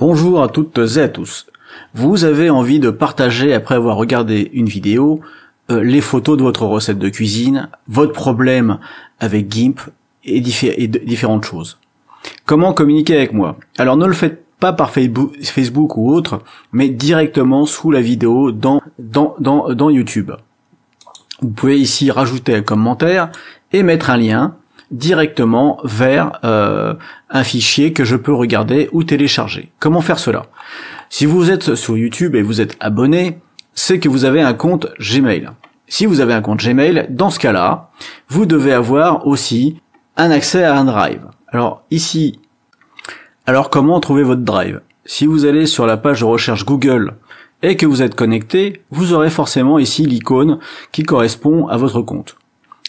Bonjour à toutes et à tous. Vous avez envie de partager, après avoir regardé une vidéo, les photos de votre recette de cuisine, votre problème avec GIMP et différentes choses. Comment communiquer avec moi? Alors ne le faites pas par Facebook ou autre, mais directement sous la vidéo dans YouTube. Vous pouvez ici rajouter un commentaire et mettre un lien directement vers un fichier que je peux regarder ou télécharger. Comment faire cela? Si vous êtes sur YouTube et vous êtes abonné, c'est que vous avez un compte Gmail. Si vous avez un compte Gmail, dans ce cas-là, vous devez avoir aussi un accès à un Drive. Alors ici, comment trouver votre Drive? Si vous allez sur la page de recherche Google et que vous êtes connecté, vous aurez forcément ici l'icône qui correspond à votre compte.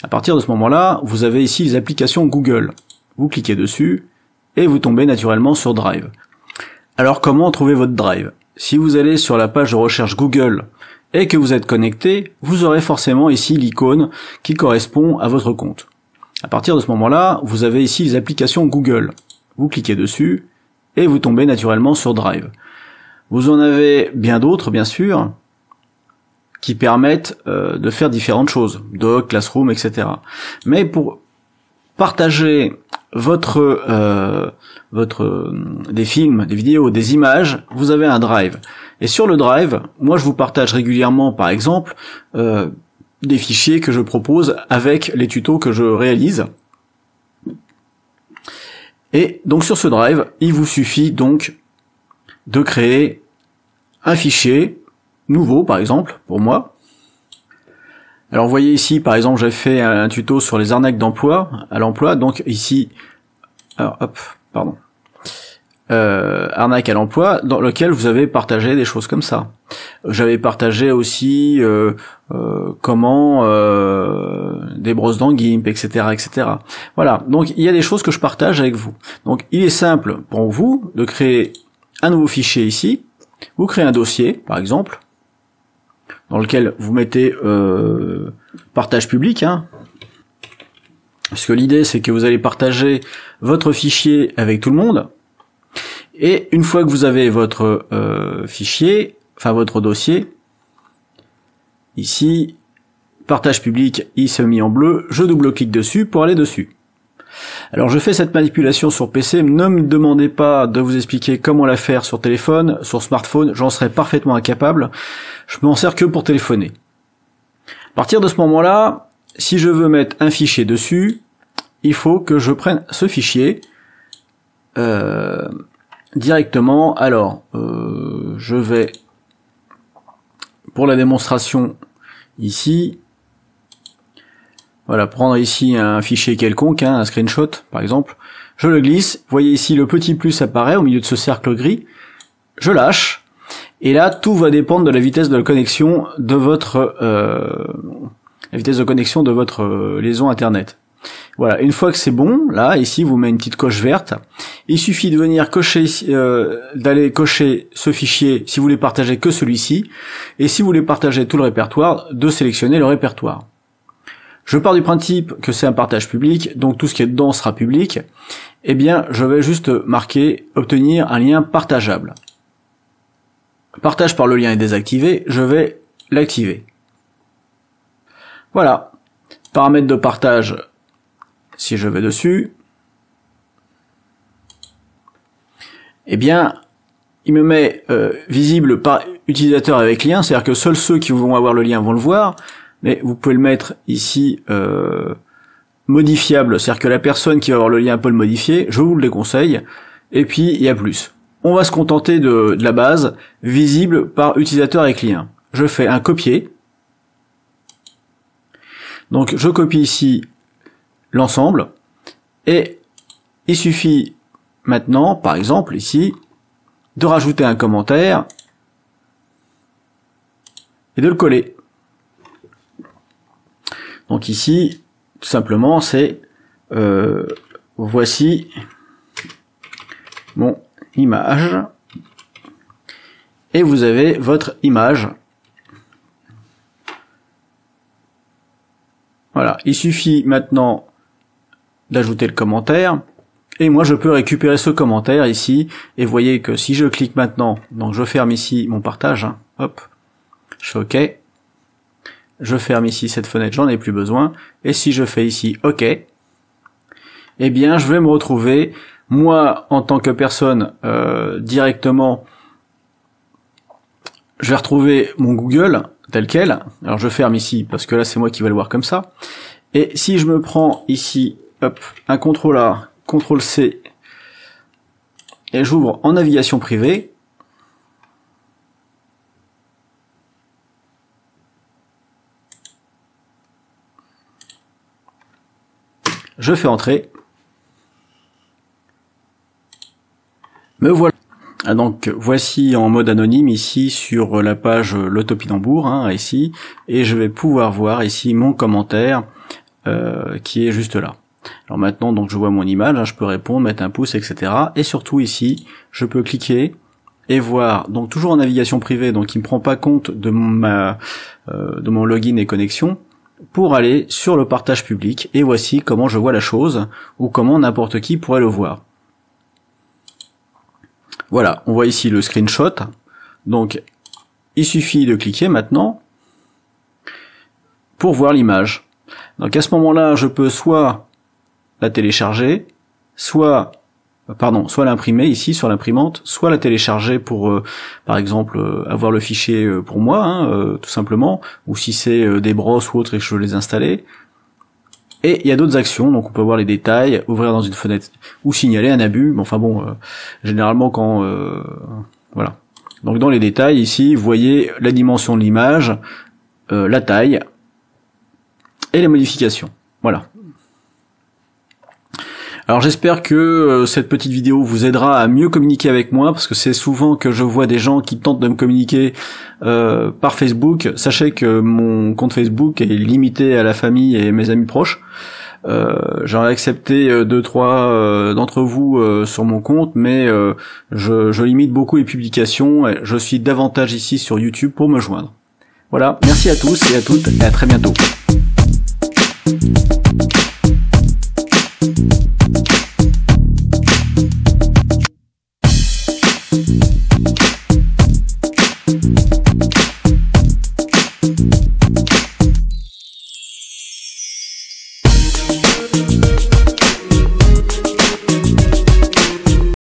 À partir de ce moment-là, vous avez ici les applications Google. Vous cliquez dessus et vous tombez naturellement sur Drive. Alors comment trouver votre Drive? Si vous allez sur la page de recherche Google et que vous êtes connecté, vous aurez forcément ici l'icône qui correspond à votre compte. À partir de ce moment-là, vous avez ici les applications Google. Vous cliquez dessus et vous tombez naturellement sur Drive. Vous en avez bien d'autres, bien sûr, qui permettent de faire différentes choses, Doc, Classroom, etc. Mais pour partager des films, des vidéos, des images, vous avez un Drive. Et sur le Drive, moi je vous partage régulièrement, par exemple, des fichiers que je propose avec les tutos que je réalise. Et donc sur ce Drive, il vous suffit donc de créer un fichier nouveau, par exemple, pour moi. Alors vous voyez ici, par exemple, j'ai fait un tuto sur les arnaques à l'emploi, donc ici, arnaque à l'emploi, dans lequel vous avez partagé des choses comme ça. J'avais partagé aussi comment des brosses dans GIMP, etc., etc. Voilà, donc il y a des choses que je partage avec vous. Donc il est simple pour vous de créer un nouveau fichier ici. Vous créez un dossier, par exemple, dans lequel vous mettez partage public, parce que l'idée c'est que vous allez partager votre fichier avec tout le monde, et une fois que vous avez votre fichier, enfin votre dossier, ici, partage public, il se met en bleu, je double-clique dessus pour aller dessus. Alors je fais cette manipulation sur PC, ne me demandez pas de vous expliquer comment la faire sur téléphone, sur smartphone, j'en serais parfaitement incapable, je m'en sers que pour téléphoner. À partir de ce moment-là, si je veux mettre un fichier dessus, il faut que je prenne ce fichier directement. Alors, je vais, pour la démonstration ici, voilà, prendre ici un fichier quelconque, un screenshot par exemple, je le glisse, vous voyez ici le petit plus apparaît au milieu de ce cercle gris, je lâche, et là tout va dépendre de la vitesse de connexion de votre liaison internet. Voilà, une fois que c'est bon, là ici vous mettez une petite coche verte, il suffit de venir cocher, d'aller cocher ce fichier si vous voulez partager que celui-ci, et si vous voulez partager tout le répertoire, de sélectionner le répertoire. Je pars du principe que c'est un partage public, donc tout ce qui est dedans sera public. Eh bien, je vais juste marquer « Obtenir un lien partageable ». Partage par le lien est désactivé, je vais l'activer. Voilà. Paramètres de partage, si je vais dessus, eh bien, il me met visible par utilisateur avec lien, c'est-à-dire que seuls ceux qui vont avoir le lien vont le voir. Mais vous pouvez le mettre ici modifiable, c'est-à-dire que la personne qui va avoir le lien peut le modifier, je vous le déconseille, et puis il y a plus. On va se contenter de la base, visible par utilisateur avec lien. Je fais un copier, donc je copie ici l'ensemble, et il suffit maintenant, par exemple ici, de rajouter un commentaire, et de le coller. Donc ici, tout simplement, c'est voici mon image, et vous avez votre image. Voilà, il suffit maintenant d'ajouter le commentaire, Et moi je peux récupérer ce commentaire ici, et vous voyez que si je clique maintenant, donc je ferme ici mon partage, hein, hop, je fais OK, je ferme ici cette fenêtre, j'en ai plus besoin, et si je fais ici OK, eh bien je vais me retrouver, moi en tant que personne, directement, je vais retrouver mon Google tel quel, alors je ferme ici, parce que là c'est moi qui vais le voir comme ça, et si je me prends ici, hop, un CTRL A, CTRL C, et j'ouvre en navigation privée, je fais entrer, me voilà. Donc voici en mode anonyme ici sur la page L'Autopinambour, hein, ici, et je vais pouvoir voir ici mon commentaire qui est juste là. Alors maintenant donc je vois mon image, hein, je peux répondre, mettre un pouce, etc. Et surtout ici, je peux cliquer et voir, donc toujours en navigation privée, donc il me prend pas compte de mon login et connexion, pour aller sur le partage public, et voici comment je vois la chose, ou comment n'importe qui pourrait le voir. Voilà, on voit ici le screenshot, donc il suffit de cliquer maintenant pour voir l'image. Donc à ce moment-là, je peux soit la télécharger, soit l'imprimer ici sur l'imprimante, soit la télécharger pour, par exemple, avoir le fichier pour moi, hein, tout simplement, ou si c'est des brosses ou autres et que je veux les installer. Et il y a d'autres actions, donc on peut voir les détails, ouvrir dans une fenêtre, ou signaler un abus, mais enfin bon, généralement quand... voilà. Donc dans les détails, ici, vous voyez la dimension de l'image, la taille, et les modifications. Voilà. Alors j'espère que cette petite vidéo vous aidera à mieux communiquer avec moi, parce que c'est souvent que je vois des gens qui tentent de me communiquer par Facebook. Sachez que mon compte Facebook est limité à la famille et mes amis proches. J'en ai accepté 2-3 d'entre vous sur mon compte, mais je limite beaucoup les publications. Et je suis davantage ici sur YouTube pour me joindre. Voilà, merci à tous et à toutes, et à très bientôt.